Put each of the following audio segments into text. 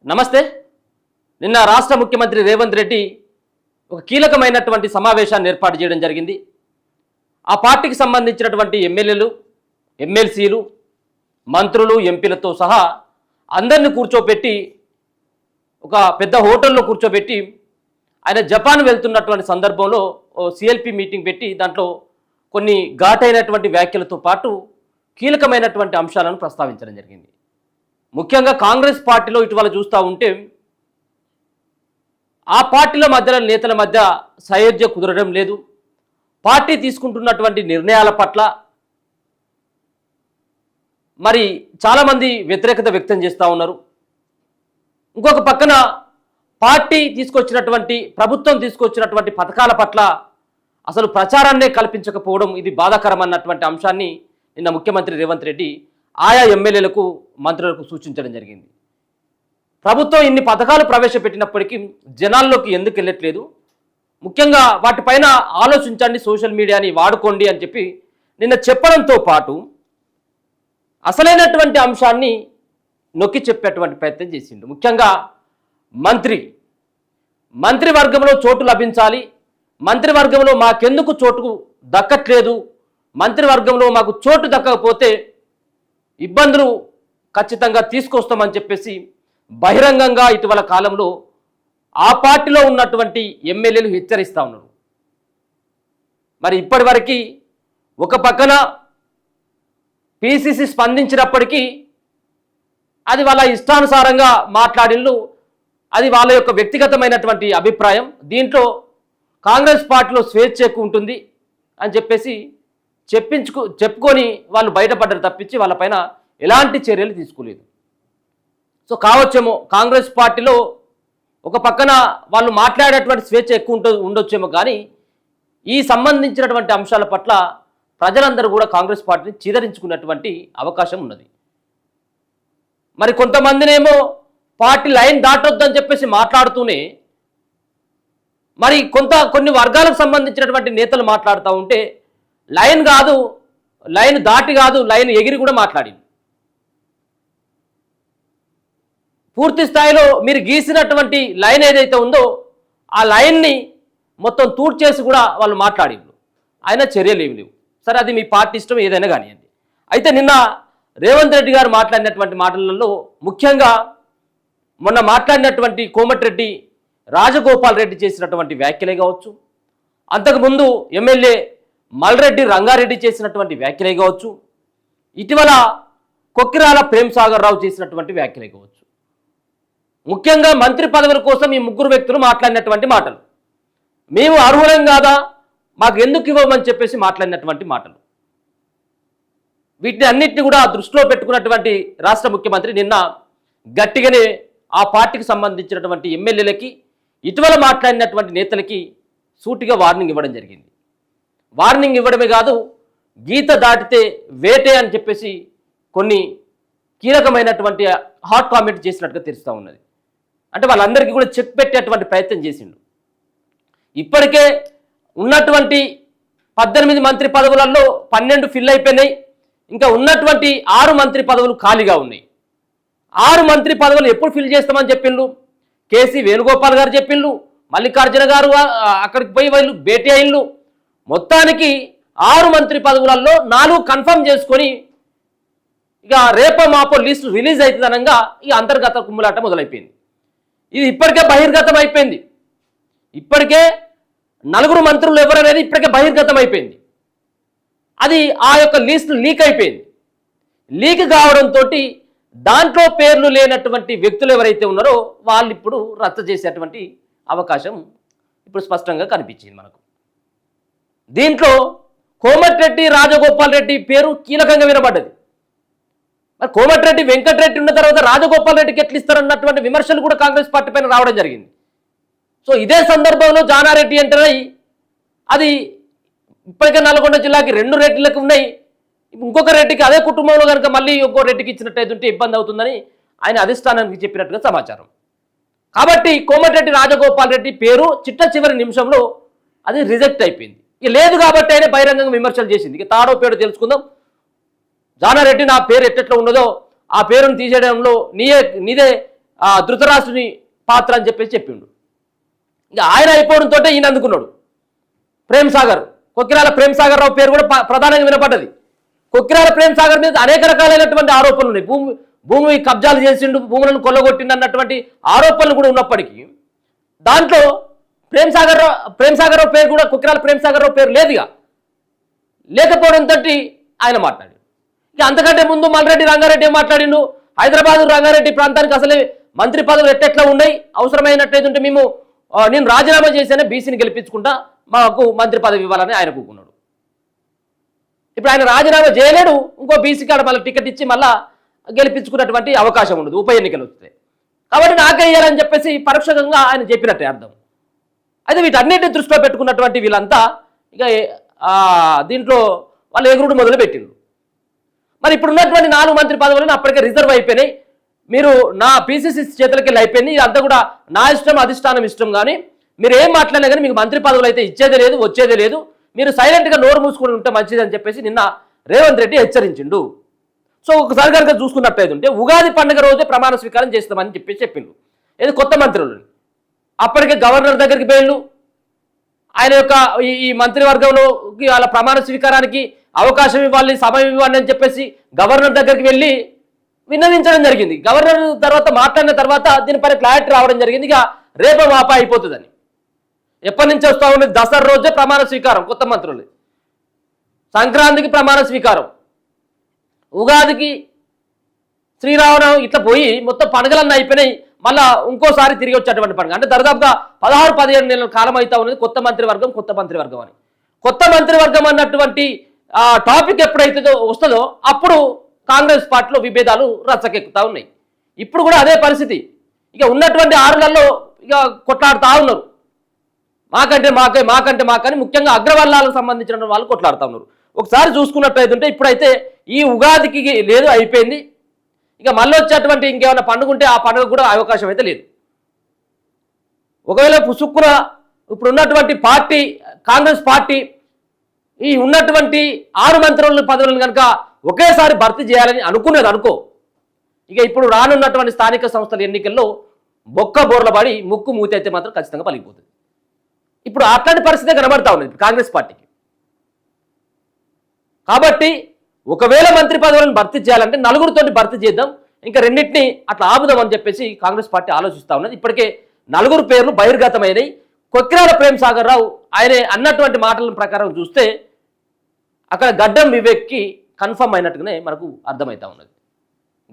నమస్తే. నిన్న రాష్ట్ర ముఖ్యమంత్రి రేవంత్ రెడ్డి ఒక కీలకమైనటువంటి సమావేశాన్ని ఏర్పాటు చేయడం జరిగింది. ఆ పార్టీకి సంబంధించినటువంటి ఎమ్మెల్యేలు, ఎమ్మెల్సీలు, మంత్రులు, ఎంపీలతో సహా అందరిని కూర్చోబెట్టి ఒక పెద్ద హోటల్లో కూర్చోబెట్టి ఆయన జపాన్ వెళ్తున్నటువంటి సందర్భంలో సిఎల్పి మీటింగ్ పెట్టి దాంట్లో కొన్ని ఘాటైనటువంటి వ్యాఖ్యలతో పాటు కీలకమైనటువంటి అంశాలను ప్రస్తావించడం జరిగింది. ముఖ్యంగా కాంగ్రెస్ పార్టీలో ఇటీవల చూస్తూ ఉంటే ఆ పార్టీల మధ్యలో నేతల మధ్య సయోధ్య కుదరడం లేదు. పార్టీ తీసుకుంటున్నటువంటి నిర్ణయాల పట్ల మరి చాలామంది వ్యతిరేకత వ్యక్తం చేస్తూ ఉన్నారు. ఇంకొక పక్కన పార్టీ తీసుకొచ్చినటువంటి, ప్రభుత్వం తీసుకొచ్చినటువంటి పథకాల పట్ల అసలు ప్రచారాన్నే కల్పించకపోవడం ఇది బాధాకరం అన్నటువంటి అంశాన్ని నిన్న ముఖ్యమంత్రి రేవంత్ రెడ్డి ఆయా ఎమ్మెల్యేలకు, మంత్రులకు సూచించడం జరిగింది. ప్రభుత్వం ఇన్ని పథకాలు ప్రవేశపెట్టినప్పటికీ జనాల్లోకి ఎందుకు వెళ్ళట్లేదు, ముఖ్యంగా వాటిపైన ఆలోచించండి, సోషల్ మీడియాని వాడుకోండి అని చెప్పి నిన్న చెప్పడంతో పాటు అసలైనటువంటి అంశాన్ని నొక్కి చెప్పేటువంటి ప్రయత్నం చేసిండు. ముఖ్యంగా మంత్రివర్గంలో చోటు లభించాలి, మంత్రివర్గంలో మాకెందుకు చోటు దక్కట్లేదు, మంత్రివర్గంలో మాకు చోటు దక్కకపోతే ఇబ్బందులు ఖచ్చితంగా తీసుకొస్తామని చెప్పేసి బహిరంగంగా ఇటీవల కాలంలో ఆ పార్టీలో ఉన్నటువంటి ఎమ్మెల్యేలు హెచ్చరిస్తూ ఉన్నారు. మరి ఇప్పటివరకు ఒక పక్కన పిసిసి స్పందించినప్పటికీ అది వాళ్ళ ఇష్టానుసారంగా మాట్లాడిళ్ళు, అది వాళ్ళ యొక్క వ్యక్తిగతమైనటువంటి అభిప్రాయం, దీంట్లో కాంగ్రెస్ పార్టీలో స్వేచ్ఛ ఎక్కువ ఉంటుంది అని చెప్పేసి చెప్పుకొని వాళ్ళు బయటపడ్డారు తప్పించి వాళ్ళపైన ఎలాంటి చర్యలు తీసుకోలేదు. సో కావచ్చేమో కాంగ్రెస్ పార్టీలో ఒక పక్కన వాళ్ళు మాట్లాడేటువంటి స్వేచ్ఛ ఎక్కువ ఉండొచ్చేమో, కానీ ఈ సంబంధించినటువంటి అంశాల పట్ల ప్రజలందరూ కూడా కాంగ్రెస్ పార్టీని చీదరించుకున్నటువంటి అవకాశం ఉన్నది. మరి కొంతమందినేమో పార్టీ లైన్ దాటొద్దని చెప్పేసి మాట్లాడుతూనే మరి కొన్ని వర్గాలకు సంబంధించినటువంటి నేతలు మాట్లాడుతూ ఉంటే లైన్ కాదు, లైన్ దాటి కాదు, లైన్ ఎగిరి కూడా మాట్లాడింది. పూర్తి స్థాయిలో మీరు గీసినటువంటి లైన్ ఏదైతే ఉందో ఆ లైన్ని మొత్తం తూడ్చేసి కూడా వాళ్ళు మాట్లాడిండ్రు. ఆయన చర్యలు ఏమి లేవు. సరే, అది మీ పార్టీ ఇష్టం, ఏదైనా కానివ్వండి. అయితే నిన్న రేవంత్ రెడ్డి గారు మాట్లాడినటువంటి మాటలలో ముఖ్యంగా మొన్న మాట్లాడినటువంటి కోమటిరెడ్డి రాజగోపాల్ రెడ్డి చేసినటువంటి వ్యాఖ్యలే కావచ్చు, అంతకుముందు ఎమ్మెల్యే మల్రెడ్డి రంగారెడ్డి చేసినటువంటి వ్యాఖ్యలే కావచ్చు, ఇటీవల కొక్కిరాల ప్రేమ్ సాగర్ రావు చేసినటువంటి వ్యాఖ్యలే కావచ్చు, ముఖ్యంగా మంత్రి పదవుల కోసం ఈ ముగ్గురు వ్యక్తులు మాట్లాడినటువంటి మాటలు, మేము అర్హులం కాదా, మాకు ఎందుకు ఇవ్వమని చెప్పేసి మాట్లాడినటువంటి మాటలు, వీటిని అన్నింటినీ కూడా దృష్టిలో పెట్టుకున్నటువంటి రాష్ట్ర ముఖ్యమంత్రి నిన్న గట్టిగానే ఆ పార్టీకి సంబంధించినటువంటి ఎమ్మెల్యేలకి, ఇటీవల మాట్లాడినటువంటి నేతలకి సూటిగా వార్నింగ్ ఇవ్వడం జరిగింది. వార్నింగ్ ఇవ్వడమే కాదు, గీత దాటితే వేటే అని చెప్పేసి కొన్ని కీలకమైనటువంటి హాట్ కామెంట్ చేసినట్టుగా తెలుస్తూ ఉన్నది. అంటే వాళ్ళందరికీ కూడా చెక్ పెట్టేటువంటి ప్రయత్నం చేసిండు. ఇప్పటికే ఉన్నటువంటి 18 మంత్రి పదవులలో 12 ఫిల్ అయిపోయినాయి, ఇంకా ఉన్నటువంటి 6 మంత్రి పదవులు ఖాళీగా ఉన్నాయి. 6 మంత్రి పదవులు ఎప్పుడు ఫిల్ చేస్తామని చెప్పిండ్రు, కేసీ వేణుగోపాల్ గారు చెప్పిండ్రు, మల్లికార్జున గారు అక్కడికి పోయి వాళ్ళు భేటీ అయిండ్రు. మొత్తానికి 6 మంత్రి పదవులలో 4 కన్ఫర్మ్ చేసుకొని ఇక రేపో మాపో లిస్టు రిలీజ్ అవుతుందనగా ఈ అంతర్గత కుమ్ములాట మొదలైపోయింది. ఇది ఇప్పటికే బహిర్గతం అయిపోయింది. ఇప్పటికే 4 మంత్రులు ఎవరనేది ఇప్పటికే బహిర్గతం అయిపోయింది. అది ఆ యొక్క లిస్టు లీక్ అయిపోయింది. లీక్ కావడంతో దాంట్లో పేర్లు లేనటువంటి వ్యక్తులు ఎవరైతే ఉన్నారో వాళ్ళు ఇప్పుడు రద్దు చేసేటువంటి అవకాశం ఇప్పుడు స్పష్టంగా కనిపించింది మనకు. దీంట్లో కోమటిరెడ్డి రాజగోపాల్ రెడ్డి పేరు కీలకంగా వినబడ్డది. మరి కోమటిరెడ్డి వెంకటరెడ్డి ఉన్న తర్వాత రాజగోపాల్ రెడ్డికి ఎట్లు ఇస్తారన్నటువంటి విమర్శలు కూడా కాంగ్రెస్ పార్టీ పైన రావడం జరిగింది. సో ఇదే సందర్భంలో జానారెడ్డి ఎంటర్ అయ్యి అది ఇప్పటికే నల్గొండ జిల్లాకి 2 రెడ్డిలకు ఉన్నాయి, ఇంకొక రెడ్డికి అదే కుటుంబంలో కనుక మళ్ళీ ఇంకో రెడ్డికి ఇచ్చినట్టయితే ఇబ్బంది అవుతుందని ఆయన అధిష్టానానికి చెప్పినట్టుగా సమాచారం. కాబట్టి కోమటిరెడ్డి రాజగోపాల్ రెడ్డి పేరు చిట్ట చివరి నిమిషంలో అది రిజెక్ట్ అయిపోయింది. ఇక లేదు కాబట్టి ఆయన బహిరంగంగా విమర్శలు చేసింది. ఇక తాడో పేరు తెలుసుకుందాం, జానారెడ్డి నా పేరు ఎట్లా ఉన్నదో ఆ పేరును తీసేయడంలో నీదే ధృతరాష్ట్రుని పాత్ర అని చెప్పేసి చెప్పిండు. ఇక ఆయన అయిపోవడంతో ఈయన అందుకున్నాడు. ప్రేమ్ సాగర్, కొక్కిరాల ప్రేమ్ సాగర్ రావు పేరు కూడా ప్రధానంగా వినపడ్డది. కొక్కిరాల ప్రేమ్ సాగర్ మీద అనేక రకాలైనటువంటి ఆరోపణలు ఉన్నాయి. భూమి కబ్జాలు చేసిండు, భూములను కొల్లగొట్టిండు అన్నటువంటి ఆరోపణలు కూడా ఉన్నప్పటికీ దాంట్లో ప్రేమ్ సాగర్ రావు పేరు కూడా, కొక్కిరాల ప్రేమ్ సాగర్ రావు పేరు లేదుగా. లేకపోవడంతో ఆయన మాట్లాడాడు. ఇక అంతకంటే ముందు మల్రెడ్డి రంగారెడ్డి ఏం మాట్లాడిండు, హైదరాబాద్ రంగారెడ్డి ప్రాంతానికి అసలే మంత్రి పదవులు ఎట్టెట్లా ఉన్నాయి, అవసరమైనట్లయితే నేను రాజీనామా చేశానే బీసీని గెలిపించుకుంటా, మాకు మంత్రి పదవి ఇవ్వాలని ఆయన కూకున్నాడు. ఇప్పుడు ఆయన రాజీనామా చేయలేడు, ఇంకో బీసీ కాడ మళ్ళీ టికెట్ ఇచ్చి మళ్ళా గెలిపించుకున్నటువంటి అవకాశం ఉండదు ఉప ఎన్నికలు వస్తే. కాబట్టి నాకే ఇయ్యాలని చెప్పేసి పరోక్షంగా ఆయన చెప్పినట్టే అర్థం. అయితే వీటన్నిటిని దృష్టిలో పెట్టుకున్నటువంటి వీళ్ళంతా ఇక దీంట్లో వాళ్ళు ఎగురుడు మొదలు పెట్టిండ్రు. మరి ఇప్పుడు ఉన్నటువంటి 4 మంత్రి పదవులను అప్పటికే రిజర్వ్ అయిపోయినాయి, మీరు నా పీసీసీ చేతులకి వెళ్ళి అయిపోయింది, ఇదంతా కూడా నా ఇష్టం అధిష్టానం ఇష్టం, కానీ మీరు ఏం మాట్లాడినా కానీ మీకు మంత్రి పదవులు అయితే ఇచ్చేదే లేదు, వచ్చేదే లేదు, మీరు సైలెంట్గా నోరు మూసుకొని ఉంటే మంచిది అని చెప్పేసి నిన్న రేవంత్ రెడ్డి హెచ్చరించిండు. సో ఒకసారి కనుక చూసుకున్నట్టయితే ఉంటే ఉగాది పండుగ రోజే ప్రమాణ స్వీకారం చేస్తామని చెప్పేసి చెప్పిండు. ఇది కొత్త మంత్రులని అప్పటికే గవర్నర్ దగ్గరికి పోయిండు. ఆయన యొక్క ఈ మంత్రివర్గంలో వాళ్ళ ప్రమాణ స్వీకారానికి అవకాశం ఇవ్వాలి, సమయం ఇవ్వాలి అని చెప్పేసి గవర్నర్ దగ్గరికి వెళ్ళి విన్నవించడం జరిగింది. గవర్నర్ తర్వాత మాట్లాడిన తర్వాత దీనిపైన క్లారిటీ రావడం జరిగింది. ఇక రేపు మాపా అయిపోతుందని. ఎప్పటి నుంచి వస్తా ఉన్నది, దసరా రోజే ప్రమాణ స్వీకారం కొత్త మంత్రులు, సంక్రాంతికి ప్రమాణ స్వీకారం, ఉగాదికి శ్రీరామనవమి, ఇట్లా పోయి మొత్తం పండుగలన్నీ అయిపోయినాయి. మళ్ళా ఇంకోసారి తిరిగి వచ్చేటువంటి పండుగ అంటే దాదాపుగా 16-17 నెలల కాలం అవుతా ఉన్నది కొత్త మంత్రివర్గం అని. కొత్త మంత్రివర్గం అన్నటువంటి టాపిక్ ఎప్పుడైతే వస్తుందో అప్పుడు కాంగ్రెస్ పార్టీలో విభేదాలు రచ్చకెక్కుతా ఉన్నాయి. ఇప్పుడు కూడా అదే పరిస్థితి. ఇక ఉన్నటువంటి 6 నెలల్లో ఇక కొట్లాడుతూ ఉన్నారు, మాకంటే మాకని, ముఖ్యంగా అగ్రవర్ణాలకు సంబంధించిన వాళ్ళు కొట్లాడుతూ ఉన్నారు. ఒకసారి చూసుకున్నట్లయితే ఇప్పుడైతే ఈ ఉగాదికి లేదు, అయిపోయింది. ఇక మళ్ళీ వచ్చేటువంటి ఇంకేమైనా పండుగ ఉంటే ఆ పండుగ కూడా అవకాశం అయితే లేదు. ఒకవేళ పుసుక్కున ఇప్పుడు ఉన్నటువంటి పార్టీ కాంగ్రెస్ పార్టీ ఈ ఉన్నటువంటి 6 మంత్రుల పదవులను కనుక ఒకేసారి భర్తీ చేయాలని అనుకునేది అనుకో, ఇక ఇప్పుడు రానున్నటువంటి స్థానిక సంస్థల ఎన్నికల్లో బొక్క బోర్ల పడి ముక్కు మూతి అయితే మాత్రం ఖచ్చితంగా పలిగిపోతుంది. ఇప్పుడు అట్లాంటి పరిస్థితి కనబడతా ఉన్నది కాంగ్రెస్ పార్టీకి. కాబట్టి ఒకవేళ మంత్రి పదవులను భర్తీ చేయాలంటే 4 భర్తీ చేద్దాం, ఇంకా 2 అట్లా ఆపుదాం అని చెప్పేసి కాంగ్రెస్ పార్టీ ఆలోచిస్తూ ఉన్నది. ఇప్పటికే 4 పేర్లు బహిర్గతమైనవి. కొక్కిరాల ప్రేమ్ సాగర్ రావు ఆయన అన్నటువంటి మాటల ప్రకారం చూస్తే అక్కడ గడ్డం వివేక్కి కన్ఫర్మ్ అయినట్టుగానే మనకు అర్థమవుతా ఉన్నది.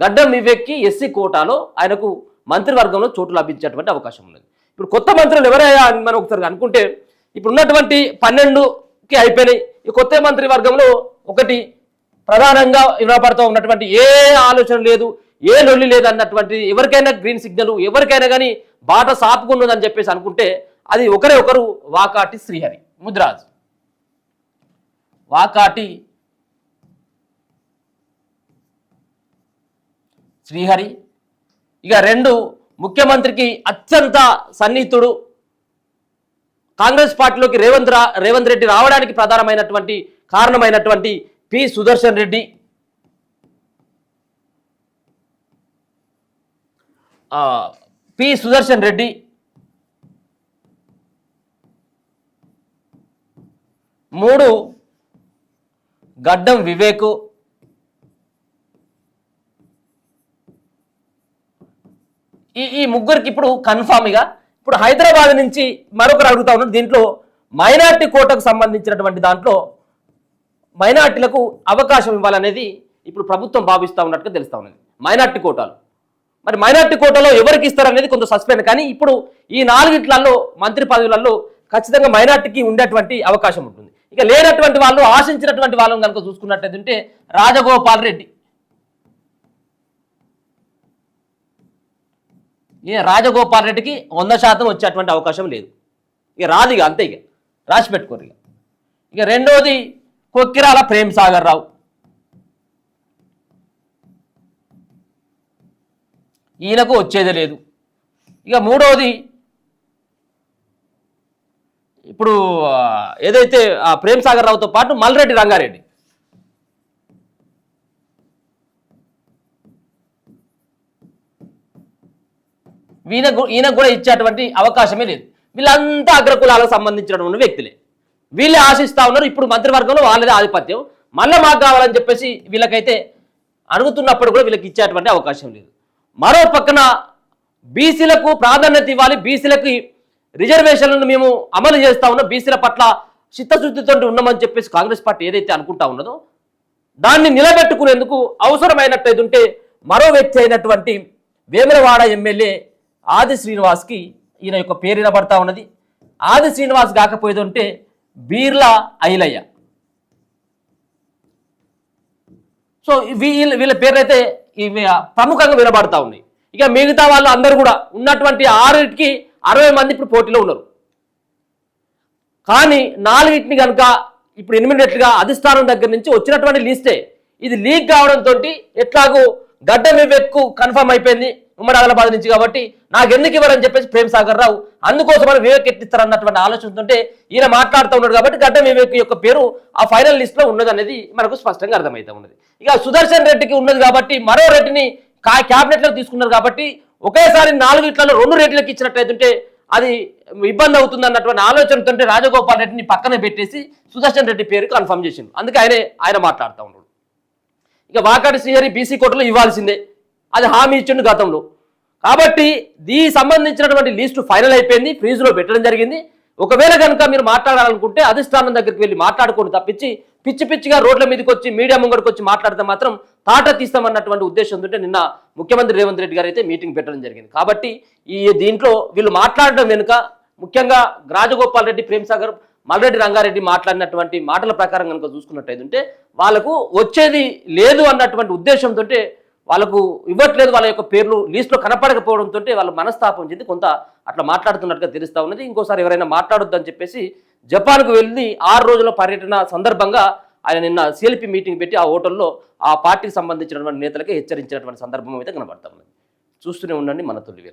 గడ్డం వివేక్కి ఎస్సీ కోటాలో ఆయనకు మంత్రివర్గంలో చోటు లభించేటువంటి అవకాశం ఉన్నది. ఇప్పుడు కొత్త మంత్రులు ఎవరయ్యా అని మనం ఒకసారి అనుకుంటే ఇప్పుడు ఉన్నటువంటి 12కి అయిపోయినాయి. ఈ కొత్త మంత్రివర్గంలో ఒకటి ప్రధానంగా వినపడుతూ ఉన్నటువంటి ఏ ఆలోచన లేదు, ఏ లొల్లి లేదు అన్నటువంటి, ఎవరికైనా గ్రీన్ సిగ్నల్, ఎవరికైనా కానీ బాట సాపుకున్నదని చెప్పేసి అనుకుంటే అది ఒకరు వాకాటి శ్రీహరి ముద్రాజ్. వాకాటి శ్రీహరి ఇక 2 ముఖ్యమంత్రికి అత్యంత సన్నిహితుడు, కాంగ్రెస్ పార్టీలోకి రేవంత్ రెడ్డి రావడానికి ప్రధానమైనటువంటి కారణమైనటువంటి పి సుదర్శన్ రెడ్డి. పి సుదర్శన్ రెడ్డి 3 గడ్డం వివేకు, ఈ ముగ్గురికి ఇప్పుడు కన్ఫామ్గా ఇప్పుడు హైదరాబాద్ నుంచి మరొకరు అడుగుతా ఉన్నారు. దీంట్లో మైనార్టీ కోటాకు సంబంధించినటువంటి దాంట్లో మైనార్టీలకు అవకాశం ఇవ్వాలనేది ఇప్పుడు ప్రభుత్వం భావిస్తూ ఉన్నట్టుగా తెలుస్తూ ఉన్నది. మైనార్టీ కోటాలో ఎవరికి ఇస్తారనేది కొంత సస్పెండ్, కానీ ఇప్పుడు ఈ 4 మంత్రి పదవులలో ఖచ్చితంగా మైనార్టీకి ఉండేటువంటి అవకాశం ఉంటుంది. ఇక లేనటువంటి వాళ్ళు, ఆశించినటువంటి వాళ్ళని కనుక చూసుకున్నట్టయితే రాజగోపాల్ రెడ్డి, రాజగోపాల్ రెడ్డికి 100% వచ్చేటువంటి అవకాశం లేదు. ఇక రాదు, ఇక అంతే, ఇక రాసి పెట్టుకోరు. ఇక రెండోది కొక్కిరాల ప్రేమ్ సాగర్ రావు, ఈయనకు వచ్చేదే లేదు. ఇక మూడవది ఇప్పుడు ఏదైతే ప్రేమ్ సాగర్ రావుతో పాటు మల్రెడ్డి రంగారెడ్డి, ఈయన కూడా ఇచ్చేటువంటి అవకాశమే లేదు. వీళ్ళంతా అగ్రకులాలకు సంబంధించినటువంటి వ్యక్తులే. వీళ్ళే ఆశిస్తా ఉన్నారు. ఇప్పుడు మంత్రివర్గంలో వాళ్ళదే ఆధిపత్యం, మళ్ళీ మాకు కావాలని చెప్పేసి వీళ్ళకైతే అడుగుతున్నప్పుడు కూడా వీళ్ళకి ఇచ్చేటువంటి అవకాశం లేదు. మరో పక్కన బీసీలకు ప్రాధాన్యత ఇవ్వాలి, బీసీలకి రిజర్వేషన్లను మేము అమలు చేస్తా ఉన్నాం, బీసీల పట్ల చిత్తశుద్ధితో ఉన్నామని చెప్పేసి కాంగ్రెస్ పార్టీ ఏదైతే అనుకుంటా ఉన్నదో దాన్ని నిలబెట్టుకునేందుకు అవసరమైనట్టయితే మరో వ్యక్తి అయినటువంటి వేములవాడ ఎమ్మెల్యే ఆది శ్రీనివాస్కి ఈయన యొక్క పేరు వినబడతా ఉన్నది. ఆది శ్రీనివాస్ కాకపోయేదంటే బీర్ల ఐలయ్య. సో వీళ్ళ పేర్లు అయితే ఇవి ప్రముఖంగా వినబడతా ఉన్నాయి. ఇక మిగతా వాళ్ళు అందరూ కూడా ఉన్నటువంటి 6కి 60 మంది ఇప్పుడు పోటీలో ఉన్నారు. కానీ 4ని కనుక ఇప్పుడు ఇమ్మీడియట్గా అధిష్టానం దగ్గర నుంచి వచ్చినటువంటి లిస్టే ఇది లీక్ కావడంతో ఎట్లాగూ గడ్డ వివేక్ కన్ఫర్మ్ అయిపోయింది ఉమ్మడి ఆదిలాబాద్ నుంచి, కాబట్టి నాకు ఎందుకు ఇవ్వరని చెప్పేసి ప్రేమ్ సాగర్ రావు అందుకోసమని వివేక్ ఎట్టిస్తారన్నటువంటి ఆలోచనతో ఈయన మాట్లాడుతూ ఉన్నాడు. కాబట్టి గడ్డ వివేక్ యొక్క పేరు ఆ ఫైనల్ లిస్ట్ లో ఉన్నది అనేది మనకు స్పష్టంగా అర్థమవుతా ఉన్నది. ఇక సుదర్శన్ రెడ్డికి ఉన్నది కాబట్టి మరో రెడ్డిని క్యాబినెట్ లో తీసుకున్నారు కాబట్టి ఒకేసారి 4 ఇట్లలో 2 రెడ్డిలకు ఇచ్చినట్లయితే అది ఇబ్బంది అవుతుంది అన్నటువంటి ఆలోచనతో రాజగోపాల్ రెడ్డిని పక్కన పెట్టేసి సుదర్శన్ రెడ్డి పేరు కన్ఫర్మ్ చేసిండు. అందుకే ఆయన మాట్లాడుతూ ఉన్నాడు. ఇక వాకాటి శ్రీహరి బీసీ కోటలో ఇవ్వాల్సిందే, అది హామీ ఇచ్చిండు గతంలో. కాబట్టి దీనికి సంబంధించినటువంటి లిస్టు ఫైనల్ అయిపోయింది, ఫ్రీజ్లో పెట్టడం జరిగింది. ఒకవేళ కనుక మీరు మాట్లాడాలనుకుంటే అధిష్టానం దగ్గరికి వెళ్ళి మాట్లాడుకోండి తప్పించి పిచ్చిగా రోడ్ల మీదకి వచ్చి మీడియా ముంగడికి వచ్చి మాట్లాడితే మాత్రం తాట తీస్తామన్నటువంటి ఉద్దేశంతో నిన్న ముఖ్యమంత్రి రేవంత్ రెడ్డి గారు అయితే మీటింగ్ పెట్టడం జరిగింది. కాబట్టి దీంట్లో వీళ్ళు మాట్లాడడం వెనుక ముఖ్యంగా రాజగోపాల్ రెడ్డి, ప్రేమ్ సాగర్, మల్రెడ్డి రంగారెడ్డి మాట్లాడినటువంటి మాటల ప్రకారం కనుక చూసుకున్నట్టయితే వాళ్ళకు వచ్చేది లేదు అన్నటువంటి ఉద్దేశంతో వాళ్ళకు ఇవ్వట్లేదు, వాళ్ళ యొక్క పేర్లు లిస్టులో కనపడకపోవడంతో వాళ్ళ మనస్తాపం చెంది కొంత అట్లా మాట్లాడుతున్నట్టుగా తెలుస్తూ ఉన్నది. ఇంకోసారి ఎవరైనా మాట్లాడొద్దని చెప్పేసి జపాన్కు వెళ్ళి 6 రోజుల పర్యటన సందర్భంగా ఆయన నిన్న సిఎల్పి మీటింగ్ పెట్టి ఆ హోటల్లో ఆ పార్టీకి సంబంధించినటువంటి నేతలకే హెచ్చరించినటువంటి సందర్భం అయితే కనబడతా ఉన్నది. చూస్తూనే ఉండండి మన తొలి వెలుగు.